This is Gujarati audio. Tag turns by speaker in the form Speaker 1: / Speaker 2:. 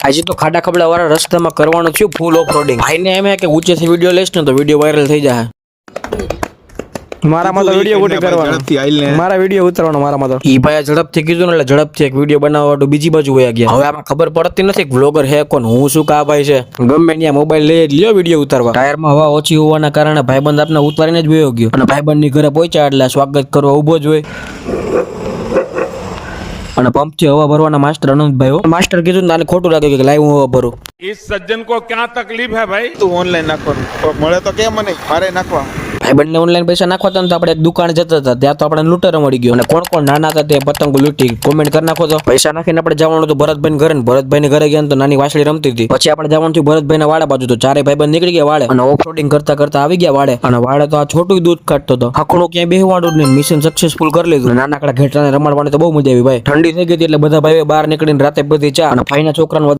Speaker 1: આજે તો ખાડા ખબડા વાળા રસ્તામાં કરવાનું થયું ફૂલ ઓફ રોડિંગ. ભાઈને એમ કે ઊંચેથી વિડીયો લઈશ ને તો વિડીયો વાયરલ થઈ જાય.
Speaker 2: મારામાં તો વિડીયો શૂટિંગ કરવાનો, મારા વિડીયો ઉતારવાનો મારામાં તો.
Speaker 1: ઈ ભાઈ ઝડપથી કીધું ને એટલે ઝડપથી એક વિડીયો બનાવવા વાળું બીજી બાજુ વયા ગયા. હવે આમાં ખબર પડતી નથી કે વ્લોગર હે કોણ, હું શું કા ભાઈ છે. ગમે ત્યાં મોબાઈલ લઈ જ લ્યો વિડીયો ઉતારવા. ટાયરમાં હવા ઓછી હોવાના કારણે ભાઈબંધ આપને ઉતારીને જ વયો ગયો અને ભાઈબંધની ઘરે પહોંચ્યા એટલે સ્વાગત કરવા ઊભો જ હોય. અને પંપથી હવા ભરવાના માસ્ટર અનંતભાઈ. માસ્ટર કીધું ને આને ખોટું લાગે કે લાઈવ હું હવા ભરું.
Speaker 3: इस सज्जन को क्या तकलीफ है भाई?
Speaker 2: તું ઓનલાઈન નાખવાનું મળે તો કેમ મને મારે નાખવા.
Speaker 1: ભાઈબંધને ઓનલાઈન પૈસા નાખવા હતા ને તો આપણે એક દુકાન જતા હતા, ત્યાં તો આપણે લૂંટરો મળી ગયો અને કોણ કોણ નાના હતા તે પતંગો લૂંટી. કોમેન્ટ કરી નાખો તો. પૈસા નાખીને આપણે જવાનું હતું ભરતભાઈ ઘરે, ભરતભાઈ ઘરે ગયા તો નાની વાસળી રમતી હતી. પછી આપણે જવાનું થયું ભરતભાઈ ના વાડા બાજુ, તો ચારે ભાઈબંધ નીકળી ગયા વાડે અને ઓફરોડિંગ કરતા કરતા આવી ગયા વાડે. અને વાડે તો આ છોટું દૂધ કાઢતો હતો. હકડું ક્યાંય બેહવાનું જ નહીં, મિશન સક્સેસફુલ કરી લીધું. નાનકડા ઘેટાને રમાડવાની તો બહુ મજા આવી ભાઈ. ઠંડી થઈ ગઈ એટલે બધા ભાઈઓ બહાર નીકળીને રાતે બધી ચા અને ભાઈના છોકરાને